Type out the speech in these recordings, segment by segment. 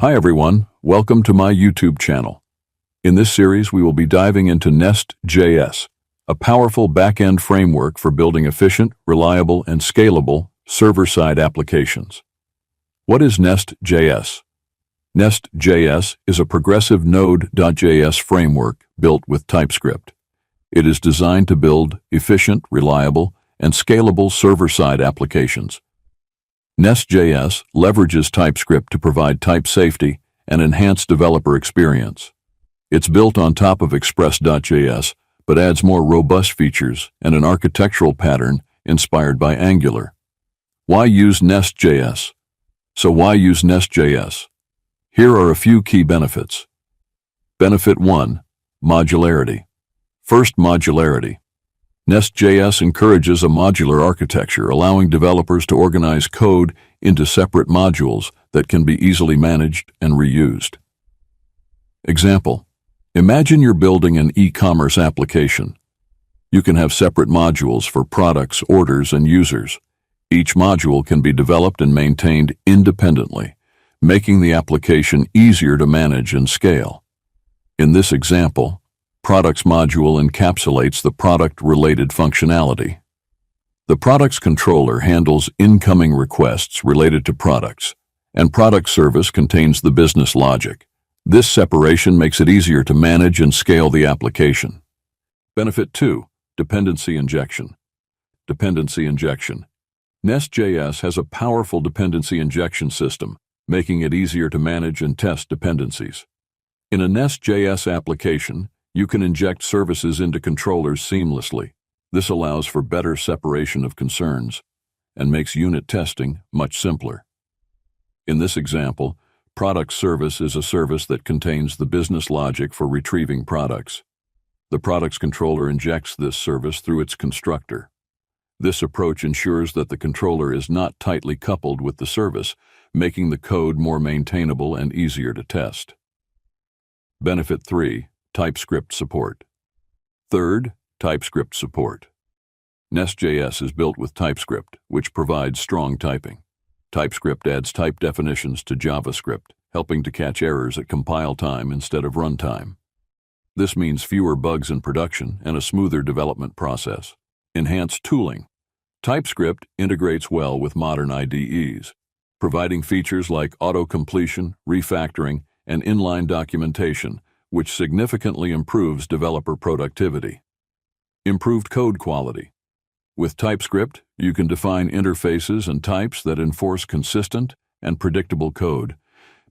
Hi everyone, welcome to my YouTube channel. In this series, we will be diving into NestJS, a powerful backend framework for building efficient, reliable, and scalable server-side applications. What is NestJS? NestJS is a progressive Node.js framework built with TypeScript. It is designed to build efficient, reliable, and scalable server-side applications. NestJS leverages TypeScript to provide type safety and enhance developer experience. It's built on top of express.js, but adds more robust features and an architectural pattern inspired by Angular. Why use NestJS? So why use NestJS? Here are a few key benefits. Benefit 1. Modularity. First, modularity. NestJS encourages a modular architecture, allowing developers to organize code into separate modules that can be easily managed and reused. Example: imagine you're building an e-commerce application. You can have separate modules for products, orders, and users. Each module can be developed and maintained independently, making the application easier to manage and scale. In this example, ProductsModule encapsulates the product-related functionality. The ProductsController handles incoming requests related to products, and ProductsService contains the business logic. This separation makes it easier to manage and scale the application. Benefit 2. Dependency injection. Dependency injection. NestJS has a powerful dependency injection system, making it easier to manage and test dependencies. In a NestJS application, you can inject services into controllers seamlessly. This allows for better separation of concerns and makes unit testing much simpler. In this example, ProductsService is a service that contains the business logic for retrieving products. The ProductsController injects this service through its constructor. This approach ensures that the controller is not tightly coupled with the service, making the code more maintainable and easier to test. Benefit 3. TypeScript support. Third, TypeScript support. NestJS is built with TypeScript, which provides strong typing. TypeScript adds type definitions to JavaScript, helping to catch errors at compile time instead of runtime. This means fewer bugs in production and a smoother development process. Enhanced tooling. TypeScript integrates well with modern IDEs, providing features like auto-completion, refactoring, and inline documentation, which significantly improves developer productivity. Improved code quality. With TypeScript, you can define interfaces and types that enforce consistent and predictable code,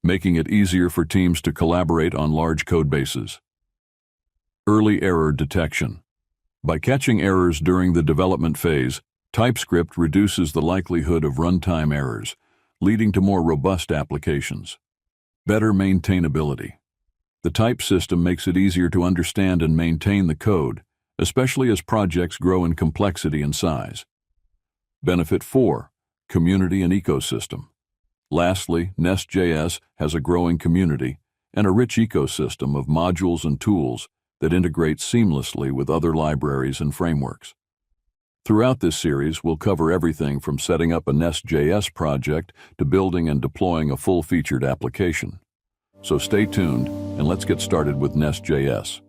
making it easier for teams to collaborate on large code bases. Early error detection. By catching errors during the development phase, TypeScript reduces the likelihood of runtime errors, leading to more robust applications. Better maintainability. The type system makes it easier to understand and maintain the code, especially as projects grow in complexity and size. Benefit 4. Community and ecosystem. Lastly, NestJS has a growing community and a rich ecosystem of modules and tools that integrate seamlessly with other libraries and frameworks. Throughout this series, we'll cover everything from setting up a NestJS project to building and deploying a full-featured application. So stay tuned, and let's get started with NestJS.